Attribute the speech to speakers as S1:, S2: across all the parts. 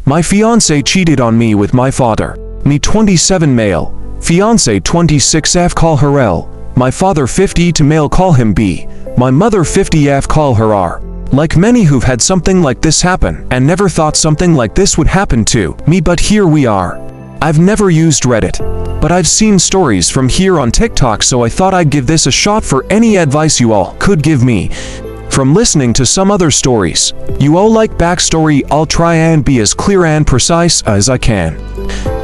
S1: My fiancé cheated on me with my father. Me 27 male. Fiancé 26F call her L. My father 50 to male call him B. My mother 50F call her R. Like many who've had something like this happen and never thought something like this would happen to me, but here we are. I've never used Reddit, but I've seen stories from here on TikTok, so I thought I'd give this a shot for any advice you all could give me from listening to some other stories. You all like backstory, I'll try and be as clear and precise as I can.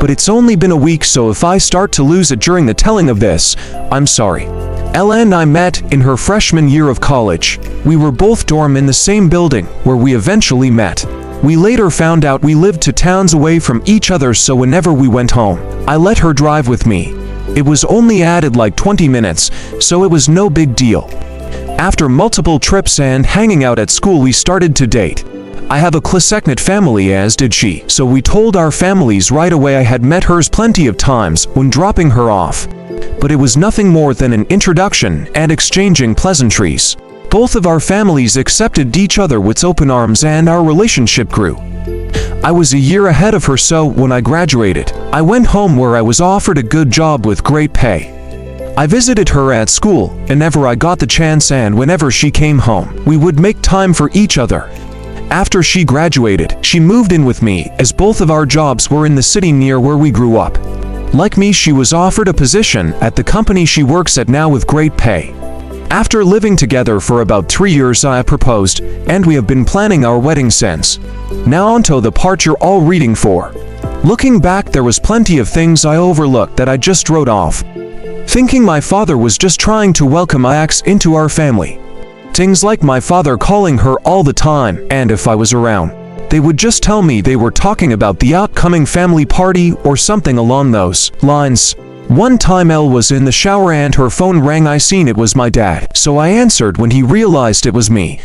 S1: But it's only been a week, so if I start to lose it during the telling of this, I'm sorry. Ella and I met in her freshman year of college. We were both dorm in the same building where we eventually met. We later found out we lived 2 towns away from each other, so whenever we went home, I let her drive with me. It was only added like 20 minutes, so it was no big deal. After multiple trips and hanging out at school, we started to date. I have a close-knit family, as did she, so we told our families right away. I had met hers plenty of times when dropping her off, but it was nothing more than an introduction and exchanging pleasantries. Both of our families accepted each other with open arms, and our relationship grew. I was a year ahead of her, so when I graduated, I went home where I was offered a good job with great pay. I visited her at school whenever I got the chance, and whenever she came home, we would make time for each other. After she graduated, she moved in with me, as both of our jobs were in the city near where we grew up. Like me, she was offered a position at the company she works at now with great pay. After living together for about 3 years, I proposed, and we have been planning our wedding since. Now onto the part you're all reading for. Looking back, there was plenty of things I overlooked that I just wrote off, thinking my father was just trying to welcome my ex into our family. Things like my father calling her all the time, and if I was around, they would just tell me they were talking about the upcoming family party or something along those lines. One time Elle was in the shower and her phone rang. I seen it was my dad, so I answered. When he realized it was me,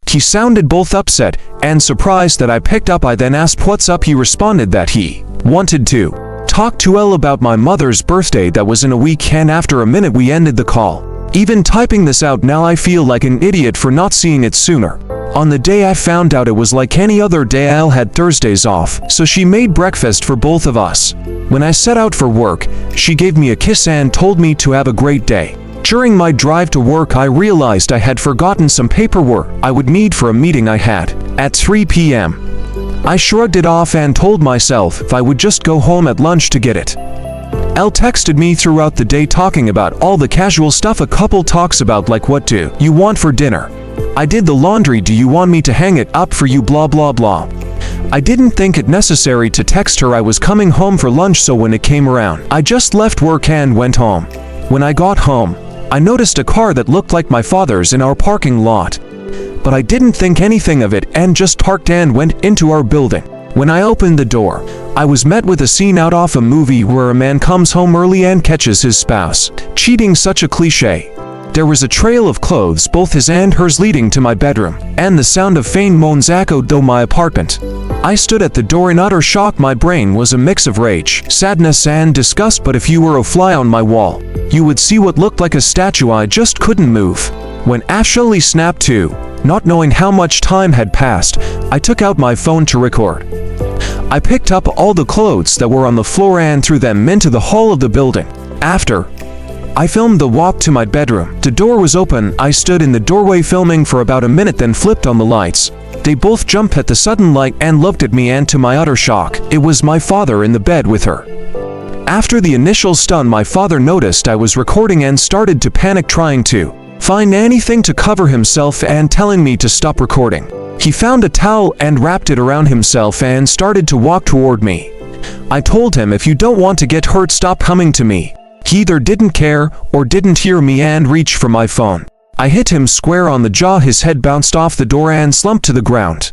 S1: he sounded both upset and surprised that I picked up. I then asked what's up. He responded that he wanted to talk to Elle about my mother's birthday that was in a week, and after a minute we ended the call. Even typing this out now, I feel like an idiot for not seeing it sooner. On the day I found out, it was like any other day. Elle had Thursdays off, so she made breakfast for both of us. When I set out for work, she gave me a kiss and told me to have a great day. During my drive to work, I realized I had forgotten some paperwork I would need for a meeting I had at 3 p.m. I shrugged it off and told myself if I would just go home at lunch to get it. Elle texted me throughout the day talking about all the casual stuff a couple talks about, like what do you want for dinner? I did the laundry, do you want me to hang it up for you, blah blah blah. I didn't think it necessary to text her I was coming home for lunch, so when it came around, I just left work and went home. When I got home, I noticed a car that looked like my father's in our parking lot, but I didn't think anything of it and just parked and went into our building. When I opened the door, I was met with a scene out of a movie where a man comes home early and catches his spouse cheating. Such a cliche. There was a trail of clothes, both his and hers, leading to my bedroom, and the sound of faint moans echoed through my apartment. I stood at the door in utter shock. My brain was a mix of rage, sadness, and disgust, but if you were a fly on my wall, you would see what looked like a statue. I just couldn't move. When actually snapped to, not knowing how much time had passed, I took out my phone to record. I picked up all the clothes that were on the floor and threw them into the hall of the building. After I filmed the walk to my bedroom, the door was open. I stood in the doorway filming for about a minute, then flipped on the lights. They both jumped at the sudden light and looked at me, and to my utter shock, it was my father in the bed with her. After the initial stun, my father noticed I was recording and started to panic, trying to find anything to cover himself and telling me to stop recording. He found a towel and wrapped it around himself and started to walk toward me. I told him, if you don't want to get hurt, stop coming to me. He either didn't care or didn't hear me and reached for my phone. I hit him square on the jaw. His head bounced off the door and slumped to the ground.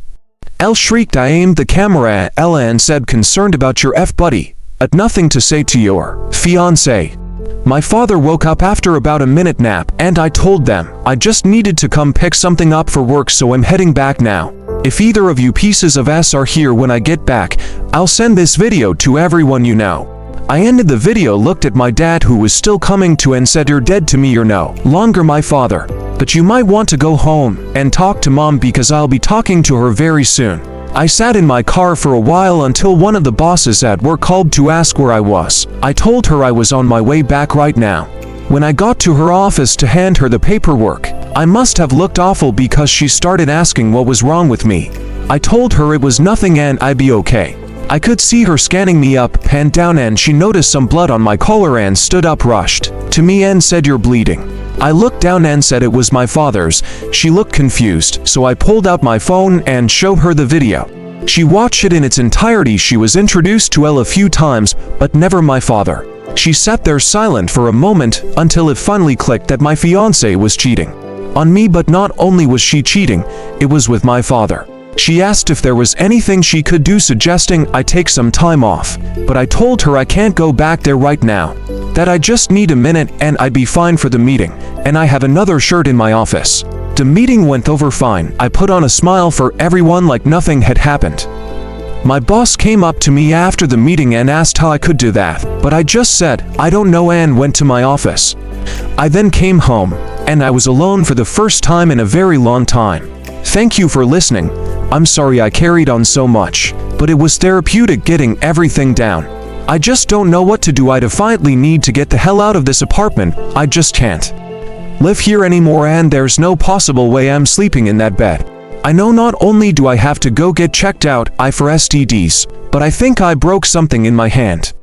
S1: Elle shrieked. I aimed the camera at Ella and said, concerned about your buddy, had nothing to say to your fiancé. My father woke up after about a minute nap, and I told them I just needed to come pick something up for work, so I'm heading back now. If either of you pieces of ass are here when I get back, I'll send this video to everyone you know. I ended the video, looked at my dad, who was still coming to, and said, you're dead to me, you're no longer my father. But you might want to go home and talk to mom, because I'll be talking to her very soon. I sat in my car for a while until one of the bosses at work called to ask where I was. I told her I was on my way back right now. When I got to her office to hand her the paperwork, I must have looked awful because she started asking what was wrong with me. I told her it was nothing and I'd be okay. I could see her scanning me up and down, and she noticed some blood on my collar and stood up, rushed to me and said, "You're bleeding." I looked down and said it was my father's. She looked confused, so I pulled out my phone and showed her the video. She watched it in its entirety. She was introduced to Elle a few times, but never my father. She sat there silent for a moment until it finally clicked that my fiancé was cheating on me, but not only was she cheating, it was with my father. She asked if there was anything she could do, suggesting I take some time off, but I told her I can't go back there right now, that I just need a minute and I'd be fine for the meeting, and I have another shirt in my office. The meeting went over fine. I put on a smile for everyone like nothing had happened. My boss came up to me after the meeting and asked how I could do that, but I just said, "I don't know," and went to my office. I then came home, and I was alone for the first time in a very long time. Thank you for listening. I'm sorry I carried on so much, but it was therapeutic getting everything down. I just don't know what to do. I defiantly need to get the hell out of this apartment. I just can't live here anymore, and there's no possible way I'm sleeping in that bed. I know not only do I have to go get checked out for STDs, but I think I broke something in my hand.